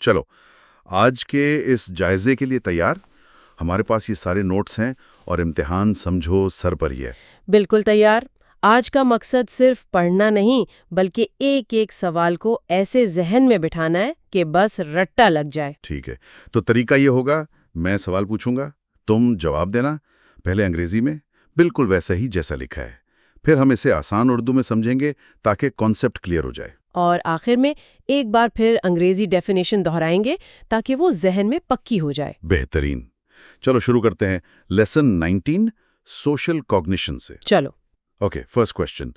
चलो, आज के इस जायजे के लिए तैयार? हमारे पास ये सारे नोट्स हैं और इम्तिहान समझो सर पर ही है। बिल्कुल तैयार। आज का मकसद सिर्फ पढ़ना नहीं, बल्कि एक एक सवाल को ऐसे जहन में बिठाना है कि बस रट्टा लग जाए। ठीक है, तो तरीका ये होगा, मैं सवाल पूछूंगा, तुम जवाब देना, पहले अंग्रेजी में, बिल्कुल वैसा ही जैसा लिखा है। फिर हम इसे आसान उर्दू में समझेंगे ताकि कॉन्सेप्ट क्लियर हो जाए। और आखिर में एक बार फिर अंग्रेजी डेफिनेशन दोहराएंगे ताकि वो जहन में पक्की हो जाए। बेहतरीन। चलो शुरू करते हैं लेसन 19 सोशल कॉग्निशन से। चलो। Okay, first question,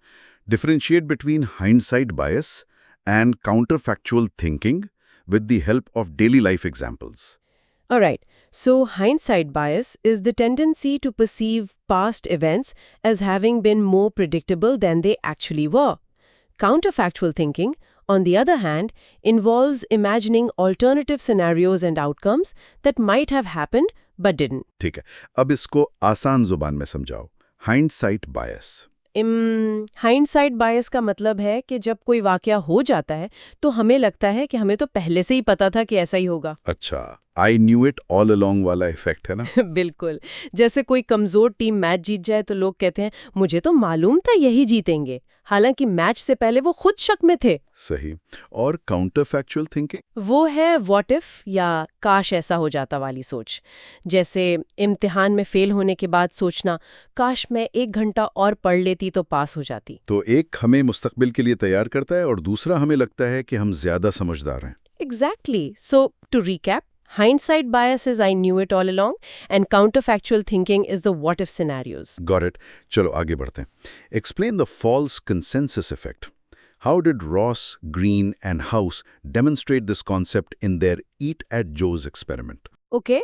differentiate between hindsight bias and counterfactual thinking with the help of daily life examples. Alright, so hindsight bias is the tendency to perceive past events as having been more predictable than they actually were. Counterfactual thinking, on the other hand, involves imagining alternative scenarios and outcomes that might have happened but didn't. ठीक है, अब इसको आसान जुबान में समझाओ। Hindsight बायस। Hindsight बायस का मतलब है कि जब कोई वाकया हो जाता है तो हमें लगता है कि हमें तो पहले से ही पता था कि ऐसा ही होगा। अच्छा, I knew it all along वाला इफेक्ट है ना। बिल्कुल। जैसे कोई कमजोर टीम मैच जीत जाए तो लोग कहते हैं मुझे तो मालूम था यही जीतेंगे, हालांकि मैच से पहले वो खुद शक में थे। सही। और काउंटर फैक्चुअल थिंकिंग? वो है व्हाट इफ या काश ऐसा हो जाता वाली सोच। जैसे इम्तिहान में फेल होने के बाद सोचना, काश मैं 1 घंटा और पढ़ लेती तो पास हो जाती। तो एक हमें मुस्तकबिल के लिए तैयार करता है और दूसरा हमें लगता है कि हम ज्यादा समझदार हैं। Exactly. So, to recap, hindsight bias is I knew it all along, and counterfactual thinking is the what if scenarios. Got it. चलो आगे बढ़ते हैं। Explain the false consensus effect. How did Ross, Green and House demonstrate this concept in their Eat at Joe's experiment? Okay,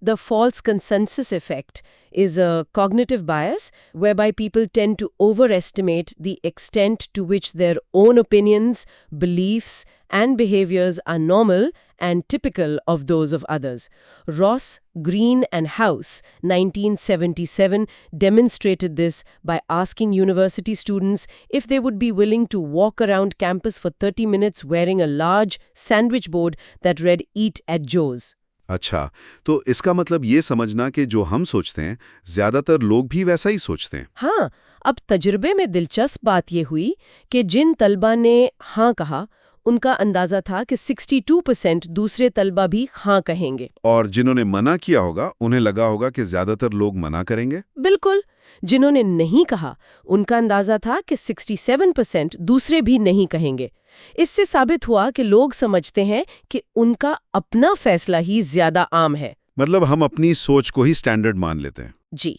the false consensus effect is a cognitive bias whereby people tend to overestimate the extent to which their own opinions, beliefs, and behaviors are normal and typical of those of others. Ross, Green, and House, 1977, demonstrated this by asking university students if they would be willing to walk around campus for 30 minutes wearing a large sandwich board that read Eat at Joe's. अच्छा, तो इसका मतलब ये समझना कि जो हम सोचते हैं ज्यादातर लोग भी वैसा ही सोचते हैं। हाँ, अब तजुर्बे में दिलचस्प बात ये हुई कि जिन तलबा ने हाँ कहा, उनका अंदाजा था कि 62% दूसरे तलबा भी हाँ कहेंगे। और जिन्होंने मना किया होगा उन्हें लगा होगा कि ज्यादातर लोग मना करेंगे। बिल्कुल। जिन्होंने नहीं कहा, उनका अंदाजा था कि 67% दूसरे भी नहीं कहेंगे। इससे साबित हुआ कि लोग समझते हैं कि उनका अपना फैसला ही ज्यादा आम है। मतलब हम अपनी सोच को ही स्टैंडर्ड मान लेते हैं। जी।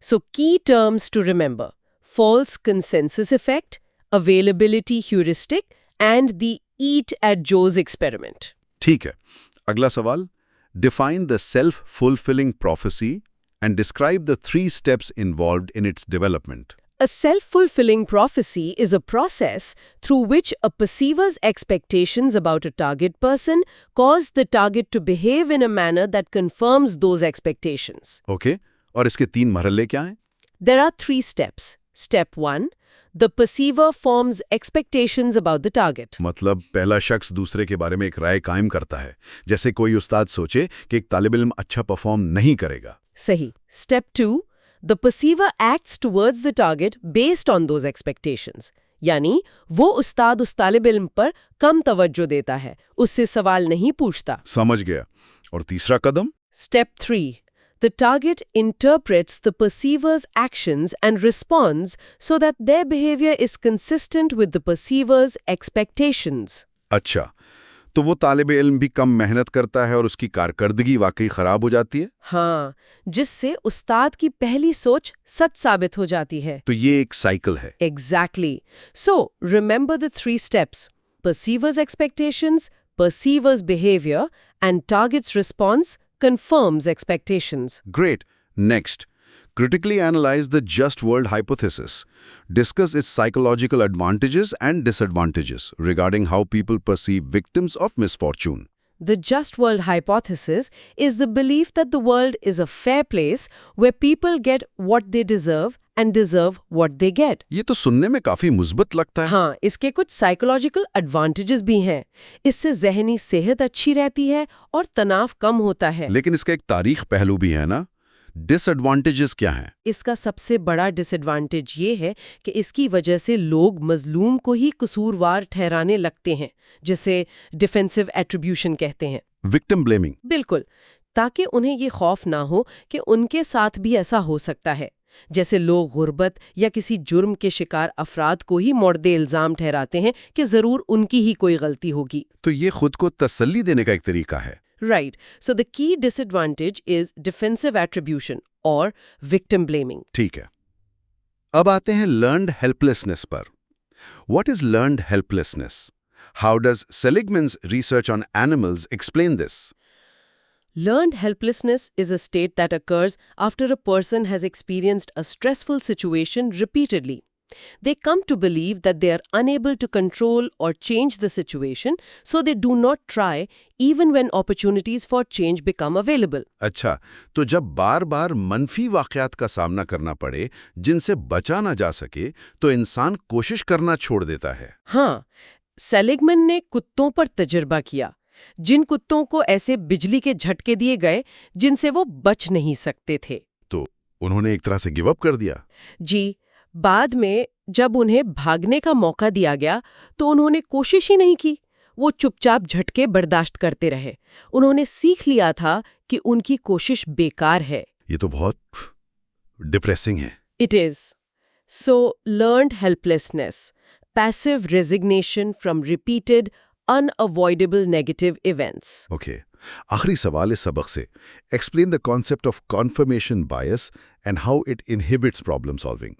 So key terms to remember: false consensus effect, availability heuristic, and the Eat at Joe's experiment. ठीक है, अगला सवाल, define the self-fulfilling prophecy and describe the 3 steps involved in its development. A self-fulfilling prophecy is a process through which a perceiver's expectations about a target person cause the target to behave in a manner that confirms those expectations. Okay, और इसके 3 मरहले क्या हैं? There are 3 steps. Step 1. The perceiver forms expectations about the target. मतलब पहला शख्स दूसरे के बारे में एक राय कायम करता है। जैसे कोई उस्ताद सोचे कि एक तालिब इल्म अच्छा परफॉर्म नहीं करेगा। सही। Step 2. The perceiver acts towards the target based on those expectations. यानी वो उस्ताद उस तालिब इल्म पर कम तवज्जो देता है, उससे सवाल नहीं पूछता। समझ गया। और तीसरा कदम? Step 3. The target interprets the perceiver's actions and responds so that their behavior is consistent with the perceiver's expectations. अच्छा, तो वो तालिब इल्म भी कम मेहनत करता है और उसकी कारकर्दगी वाकई खराब हो जाती है? हाँ, जिससे उस्ताद की पहली सोच सच साबित हो जाती है। तो ये एक साइकिल है। Exactly. So, remember the 3 steps: perceiver's expectations, perceiver's behavior, and target's response confirms expectations. Great. Next, critically analyze the just world hypothesis. Discuss its psychological advantages and disadvantages regarding how people perceive victims of misfortune. The just world hypothesis is the belief that the world is a fair place where people get what they deserve and deserve what they get. ये तो सुनने में काफी मुस्बत लगता है। हाँ, इसके कुछ साइकोलॉजिकल एडवांटेजेस भी हैं। इससे ज़हनी सेहत अच्छी रहती है और तनाव कम होता है। लेकिन इसका एक तारीख पहलू भी है ना? डिसएडवांटेजेस क्या हैं? इसका सबसे बड़ा डिसएडवांटेज ये है कि इसकी वजह से लोग मजलूम को ही कसूरवार ठहराने लगते हैं, जिसे डिफेंसिव एट्रीब्यूशन कहते हैं। Victim blaming. बिल्कुल, ताकि उन्हें ये खौफ ना हो कि उनके साथ भी ऐसा हो सकता है। जैसे लोग गुर्बत या किसी जुर्म के शिकार अफराद को ही मोड़दे इल्जाम ठहराते हैं कि जरूर उनकी ही कोई गलती होगी। तो ये खुद को तसल्ली देने का एक तरीका है। Right. So the key disadvantage is defensive attribution or victim blaming. ठीक है। अब आते हैं लर्न्ड हेल्पलेसनेस पर। What is learned helplessness? How does Seligman's research on animals explain this? Learned helplessness is a state that occurs after a person has experienced a stressful situation repeatedly. They come to believe that they are unable to control or change the situation, so they do not try even when opportunities for change become available. अच्छा, तो जब बार-बार मनफी वाक़यात का सामना करना पड़े, जिनसे बचा ना जा सके, तो इंसान कोशिश करना छोड़ देता है। हाँ, सेलिगमैन ने कुत्तों पर तजुर्बा किया, जिन कुत्तों को ऐसे बिजली के झटके दिए गए जिनसे वो बच नहीं सकते थे। तो उन्होंने एक तरह से गिव अप कर दिया। जी, बाद में जब उन्हें भागने का मौका दिया गया तो उन्होंने कोशिश ही नहीं की। वो चुपचाप झटके बर्दाश्त करते रहे। उन्होंने सीख लिया था कि उनकी कोशिश बेकार है। ये तो बहुत डिप्रेसिंग है। It is. So, learned helplessness, passive resignation from repeated, unavoidable negative events. Okay, आखिरी सवाल इस सबक से। Explain the concept of conformation bias and how it inhibits problem solving.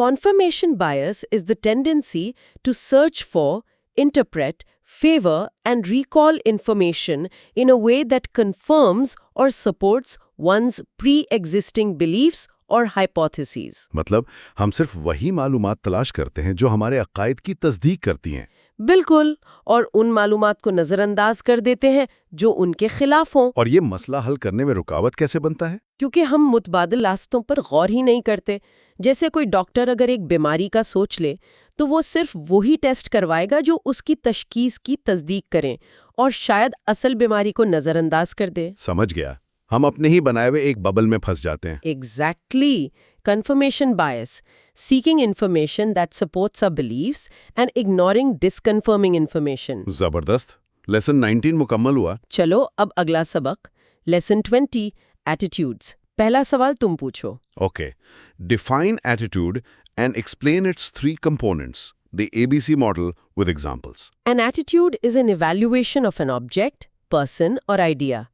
Confirmation bias is the tendency to search for, interpret, favor, and recall information in a way that confirms or supports one's pre-existing beliefs or hypotheses. मतलब हम सिर्फ वही मालूमात तलाश करते हैं जो हमारे अकायद की तस्दीक करती हैं। बिल्कुल, और उन मालूमात को नज़रअंदाज कर देते हैं जो उनके खिलाफ हों। और ये मसला हल करने में रुकावट कैसे बनता है? क्योंकि हम मुतबादिल रास्तों पर गौर ही नहीं करते। जैसे कोई डॉक्टर अगर एक बीमारी का सोच ले तो वो सिर्फ वही टेस्ट करवाएगा जो उसकी तशखीस की तस्दीक करें और शायद असल बीमारी को नज़रअंदाज कर दे। समझ गया। हम अपने ही बनाए हुए एक बबल में फंस जाते हैं। Exactly. Confirmation bias, seeking information that supports our beliefs and ignoring disconfirming information. जबरदस्त। लेसन 19 मुकम्मल हुआ। चलो अब अगला सबक, लेसन 20, एटीट्यूड्स। पहला सवाल तुम पूछो। Okay, define attitude and explain it's 3 components, the ABC model with examples. An attitude is an evaluation of an object, person, or idea.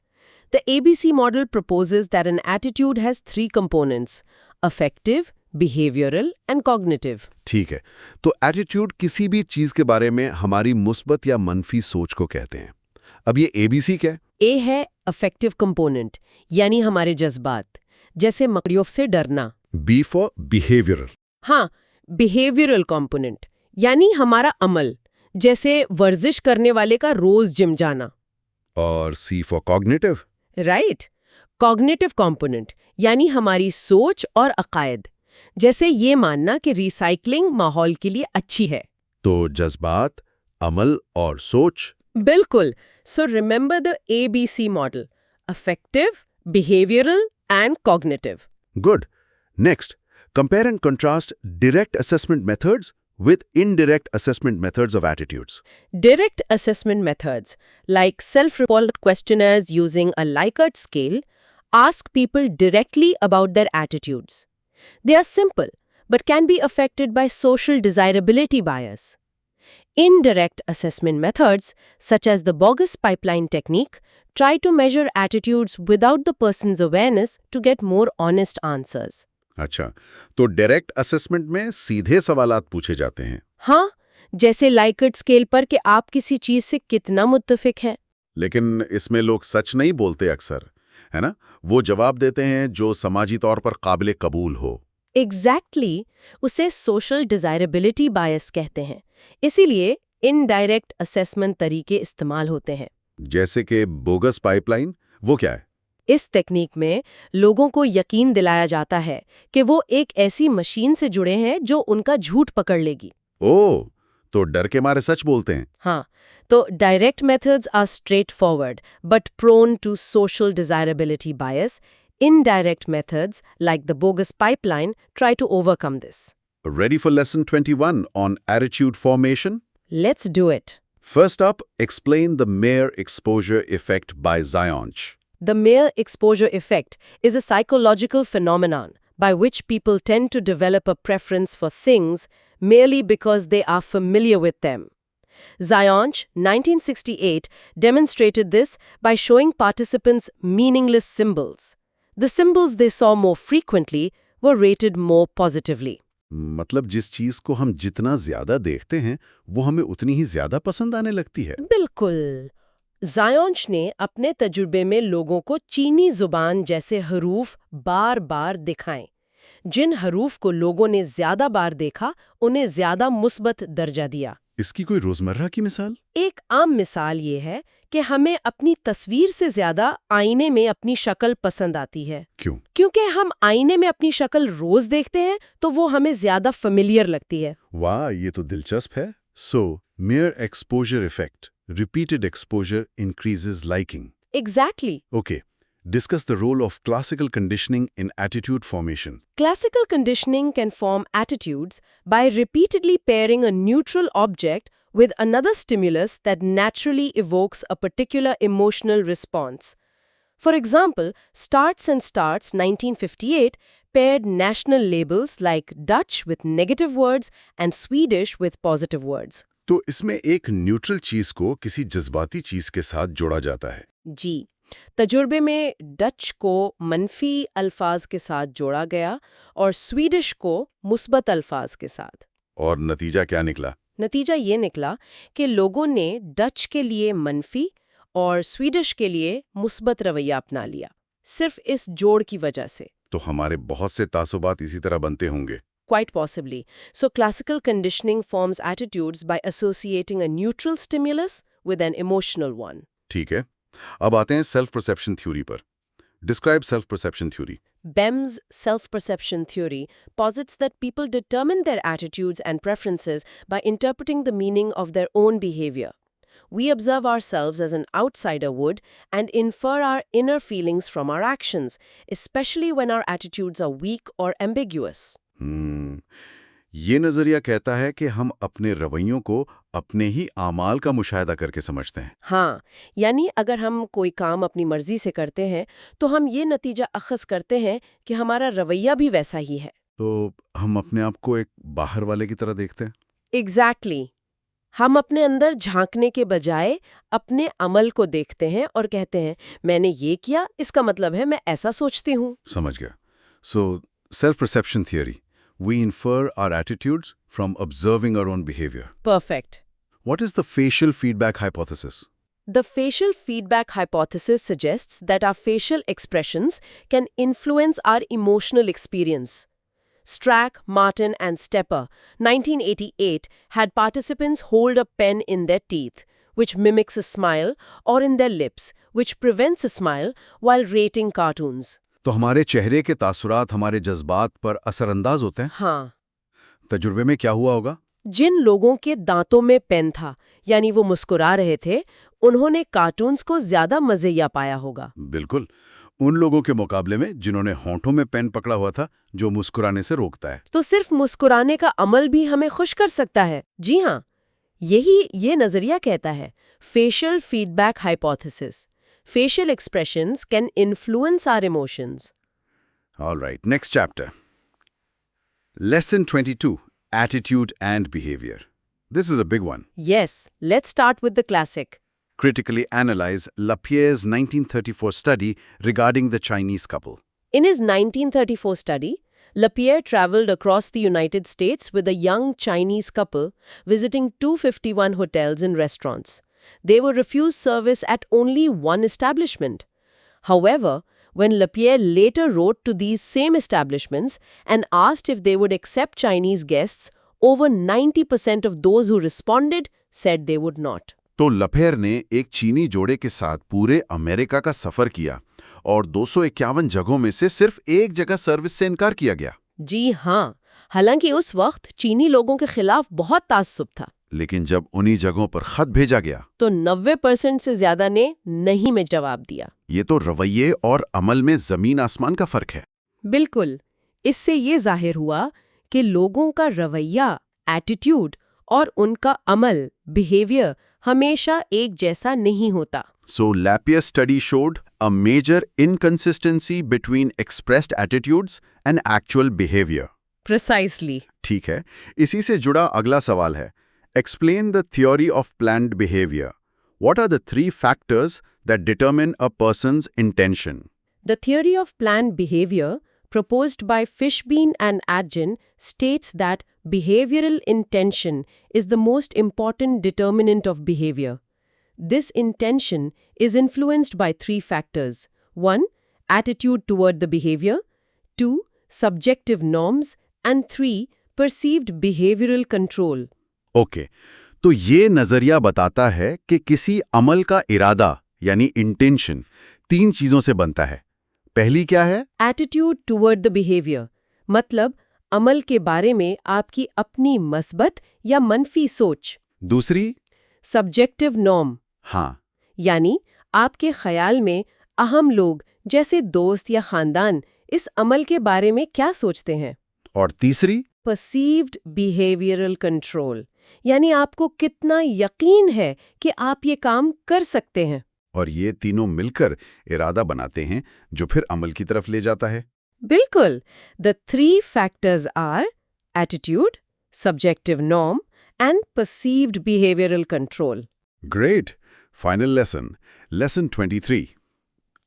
The ABC model proposes that an attitude has 3 components: affective, behavioral, and cognitive. ठीक है, तो attitude किसी भी चीज के बारे में हमारी मुस्बत या मनफी सोच को कहते हैं। अब ये ABC क्या है? A है affective component, यानी हमारे जज्बात, जैसे मकड़ियों से डरना। B for behavioural. हाँ, behavioral component, यानी हमारा अमल, जैसे वर्जिश करने वाले का रोज जिम जाना। और C for cognitive. Right, cognitive component, यानी हमारी सोच और अकायद, जैसे ये मानना कि रिसाइकलिंग माहौल के लिए अच्छी है। तो जज्बात, अमल और सोच। बिल्कुल। So remember the ABC model: affective, behavioural and cognitive. Good. Next, compare and contrast direct assessment methods with indirect assessment methods of attitudes. Direct assessment methods, like self-report questionnaires using a Likert scale, ask people directly about their attitudes. They are simple, but can be affected by social desirability bias. Indirect assessment methods, such as the bogus pipeline technique, try to measure attitudes without the person's awareness to get more honest answers. अच्छा, तो direct assessment में सीधे सवालात पूछे जाते हैं। हाँ, जैसे लाइकर्ट स्केल पर कि आप किसी चीज से कितना मुत्तफिक हैं। लेकिन इसमें लोग सच नहीं बोलते अक्सर, है ना? वो जवाब देते हैं जो समाजी तौर पर काबिल कबूल हो। एग्जैक्टली, उसे सोशल डिजायरेबिलिटी बायस कहते हैं। इसीलिए इनडायरेक्ट असेसमेंट तरीके इस्तेमाल होते हैं। जैसे कि बोगस पाइपलाइन, वो क्या है? इस टेक्निक में लोगों को यकीन दिलाया जाता है कि वो एक ऐसी मशीन से जुड़े हैं जो उनका झूठ पकड़ लेगी। ओह, तो डर के मारे सच बोलते हैं। हाँ, तो direct methods are straightforward but prone to social desirability bias. Indirect methods, like the bogus pipeline, try to overcome this. Ready for lesson 21 on attitude formation? Let's do it. First up, explain the mere exposure effect by Zionch. The mere exposure effect is a psychological phenomenon by which people tend to develop a preference for things merely because they are familiar with them. Zionch, 1968, demonstrated this by showing participants meaningless symbols. The symbols they saw more frequently were rated more positively. मतलब जिस चीज को हम जितना ज्यादा देखते हैं वो हमें उतनी ही ज्यादा पसंद आने लगती है। बिल्कुल। ज़ायोंच ने अपने तजुर्बे में लोगों को चीनी जुबान जैसे हरूफ बार-बार दिखाएं। जिन हरूफ को लोगों ने ज्यादा बार देखा, उन्हें ज्यादा मुस्बत दर्जा दिया। इसकी कोई रोजमर्रा की मिसाल? एक आम मिसाल ये है कि हमें अपनी तस्वीर से ज्यादा आईने में अपनी शक्ल पसंद आती है। क्यों? क्योंकि हम आईने में अपनी शक्ल रोज देखते हैं तो वो हमें ज्यादा फेमिलियर लगती है। वाह, ये तो दिलचस्प है। So, mere exposure effect, repeated exposure increases liking. Exactly. Okay, discuss the role of classical conditioning in attitude formation. Classical conditioning can form attitudes by repeatedly pairing a neutral object with another stimulus that naturally evokes a particular emotional response. For example, Starts and Starts 1958 paired national labels like Dutch with negative words and Swedish with positive words. तो इसमें एक neutral चीज को किसी जज्बाती चीज के साथ जोड़ा जाता है। जी, तजुर्बे में डच को मनफी अल्फाज के साथ जोड़ा गया और स्वीडिश को मुस्बत अल्फाज के साथ। और नतीजा क्या निकला? नतीजा ये निकला कि लोगों ने डच के लिए मनफी और स्वीडिश के लिए मुस्बत रवैया अपना लिया, सिर्फ इस जोड़ की वजह से। तो हमारे बहुत से तासुबात इसी तरह बनते होंगे। Quite possibly. So classical conditioning forms attitudes by associating a neutral stimulus with an emotional one. ठीक है, अब आते हैं सेल्फ परसेप्शन थ्योरी पर। Describe self perception theory. Bem's self-perception theory posits that people determine their attitudes and preferences by interpreting the meaning of their own behavior. We observe ourselves as an outsider would and infer our inner feelings from our actions, especially when our attitudes are weak or ambiguous. ये नजरिया कहता है कि हम अपने रवैयों को अपने ही आमाल का मुशाहिदा करके समझते हैं। हाँ, यानी अगर हम कोई काम अपनी मर्जी से करते हैं तो हम ये नतीजा अखज़ करते हैं कि हमारा रवैया भी वैसा ही है। तो हम अपने आप को एक बाहर वाले की तरह देखते हैं। Exactly. हम अपने अंदर झांकने के बजाय अपने अमल को देखते हैं और कहते हैं मैंने ये किया, इसका मतलब है मैं ऐसा सोचती हूँ। समझ गया। So, self perception theory, we infer our attitudes from observing our own behavior. Perfect. What is the facial feedback hypothesis? The facial feedback hypothesis suggests that our facial expressions can influence our emotional experience. Strack, Martin, and Stepper, 1988, had participants hold a pen in their teeth, which mimics a smile, or in their lips, which prevents a smile, while rating cartoons. तो हमारे चेहरे के तासुरात हमारे जज्बात पर असरअंदाज होते हैं। हाँ, तजुर्बे में क्या हुआ होगा? जिन लोगों के दांतों में पेन था, यानी वो मुस्कुरा रहे थे, उन्होंने कार्टून्स को ज्यादा मज़ेया पाया होगा। बिल्कुल, उन लोगों के मुकाबले में जिन्होंने होंठों में पेन पकड़ा हुआ था, जो मुस्कुराने से रोकता है। तो सिर्फ मुस्कुराने का अमल भी हमें खुश कर सकता है। जी हाँ, यही ये नजरिया कहता है। Facial feedback hypothesis, facial expressions can influence our emotions. All right, next chapter. Lesson 22, Attitude and Behavior. This is a big one. Yes, let's start with the classic. Critically analyze Lapierre's 1934 study regarding the Chinese couple. In his 1934 study, Lapierre traveled across the United States with a young Chinese couple visiting 251 hotels and restaurants. They were refused service at only one establishment. However, when Lapierre later wrote to these same establishments and asked if they would accept Chinese guests, over 90% of those who responded said they would not. तो लपेयर ने एक चीनी जोड़े के साथ पूरे America का सफर किया और 251 जगहों में से सिर्फ एक जगह सर्विस से इनकार किया गया। जी हाँ, हालांकि उस वक्त चीनी लोगों के खिलाफ बहुत ताज्जुब था। लेकिन जब उन्हीं जगहों पर खत भेजा गया तो 90% से ज्यादा ने नहीं में जवाब दिया। ये तो रवैये और अमल में जमीन आसमान का फर्क है। बिल्कुल। इससे ये जाहिर हुआ कि लोगों का रवैया, एटीट्यूड और उनका अमल, बिहेवियर हमेशा एक जैसा नहीं होता। So Lapierre's study showed a major inconsistency between expressed attitudes and actual behavior. Precisely. ठीक है, इसी से जुड़ा अगला सवाल है, Explain the theory of planned behavior. What are the 3 factors that determine a person's intention? The theory of planned behavior, proposed by Fishbein and Adjin, states that behavioral intention is the most important determinant of behavior. This intention is influenced by 3 factors. 1. Attitude toward the behavior. 2. Subjective norms. And 3. Perceived behavioral control. Okay, तो ये नजरिया बताता है कि किसी अमल का इरादा यानी इंटेंशन 3 चीजों से बनता है। पहली क्या है? Attitude toward the behavior. मतलब अमल के बारे में आपकी अपनी मस्बत या मनफी सोच। दूसरी? Subjective norm. हाँ, यानी आपके ख्याल में अहम लोग जैसे दोस्त या खानदान इस अमल के बारे में क्या सोचते हैं। और तीसरी? Perceived behavioral control. यानी आपको कितना यकीन है कि आप ये काम कर सकते हैं। और ये तीनों मिलकर इरादा बनाते हैं जो फिर अमल की तरफ ले जाता है। बिल्कुल। The 3 factors are attitude, subjective norm and perceived behavioral control. Great. Final lesson. Lesson 23.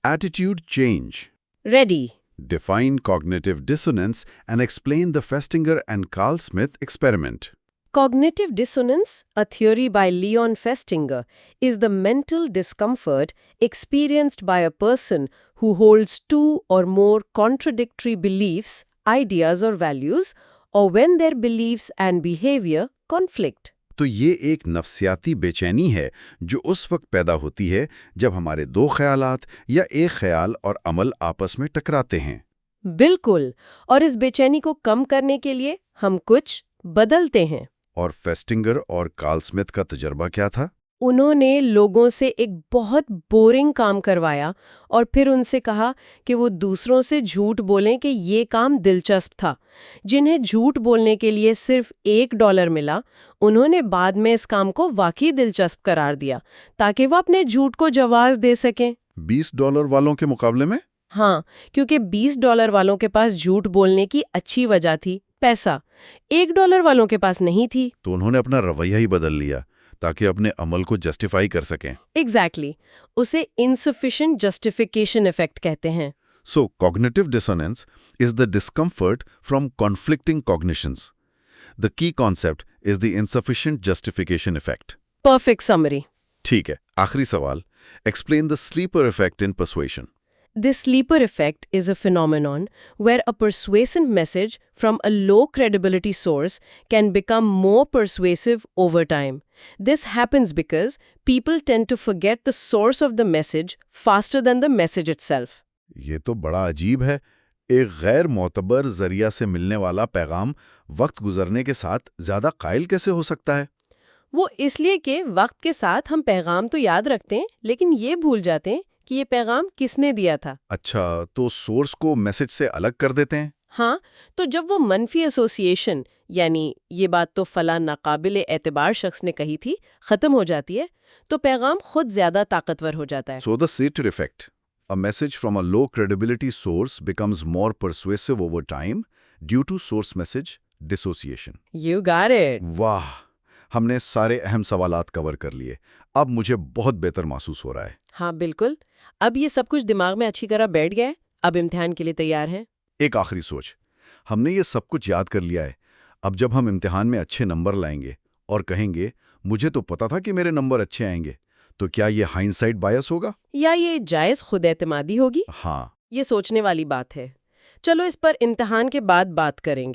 Attitude change. Ready. Define cognitive dissonance and explain the Festinger and Carl Smith experiment. Cognitive dissonance, a theory by Leon Festinger, is the mental discomfort experienced by a person who holds 2 or more contradictory beliefs, ideas or values, or when their beliefs and behavior conflict. तो ये एक नफ्सियाती बेचैनी है जो उस वक्त पैदा होती है जब हमारे 2 ख्यालात या एक ख्याल और अमल आपस में टकराते हैं। बिल्कुल। और इस बेचैनी को कम करने के लिए हम कुछ बदलते हैं। और फेस्टिंगर और कार्ल स्मिथ का तजर्बा क्या था? उन्होंने लोगों से एक बहुत बोरिंग काम करवाया और फिर उनसे कहा कि वो दूसरों से झूठ बोलें कि ये काम दिलचस्प था। जिन्हें झूठ बोलने के लिए सिर्फ $1 मिला, उन्होंने बाद में इस काम को वाकई दिलचस्प करार दिया ताकि वो अपने झूठ को जवाब दे सकें। $20 वालों के मुकाबले में? हाँ, क्योंकि $20 वालों के पास झूठ बोलने की अच्छी वजह थी, पैसा। $1 वालों के पास नहीं थी। तो उन्होंने अपना रवैया ही बदल लिया ताकि अपने अमल को जस्टिफाई कर सकें। Exactly. उसे insufficient justification effect कहते हैं। So, cognitive dissonance is the discomfort from conflicting cognitions. The key concept is the insufficient justification effect. Perfect summary. ठीक है, आखिरी सवाल. Explain the sleeper effect in persuasion. This sleeper effect is a phenomenon where a persuasive message from a low credibility source can become more persuasive over time. This happens because people tend to forget the source of the message faster than the message itself. ये तो बड़ा अजीब है। एक गैर मोतबर जरिया से मिलने वाला पैगाम वक्त गुजरने के साथ ज्यादा कायल कैसे हो सकता है? वो इसलिए कि वक्त के साथ हम पैगाम तो याद रखते हैं, लेकिन ये भूल जाते हैं कि ये पैगाम किसने दिया था। अच्छा, तो सोर्स को मैसेज से अलग कर देते हैं? हाँ, तो जब वो मनफी एसोसिएशन यानी ये बात तो फला नाकाबिले एतबार शख्स ने कही थी खत्म हो जाती है, तो पैगाम खुद ज्यादा ताकतवर हो जाता है। So the Sater effect. A message from a low credibility source becomes more persuasive over time due to source message dissociation. You got it. वाह, हमने सारे अहम सवालात कवर कर लिए। अब मुझे बहुत बेहतर महसूस हो रहा है। हाँ बिल्कुल, अब ये सब कुछ दिमाग में अच्छी तरह बैठ गया है। अब इम्तिहान के लिए तैयार हैं। एक आखिरी सोच, हमने ये सब कुछ याद कर लिया है। अब जब हम इम्तिहान में अच्छे नंबर लाएंगे और कहेंगे मुझे तो पता था कि मेरे नंबर अच्छे आएंगे, तो क्या ये हाइंडसाइट बायस होगा या ये जायज़ खुद एतमादी होगी? हाँ, ये सोचने वाली बात है। चलो इस पर इम्तिहान के बाद बात करेंगे।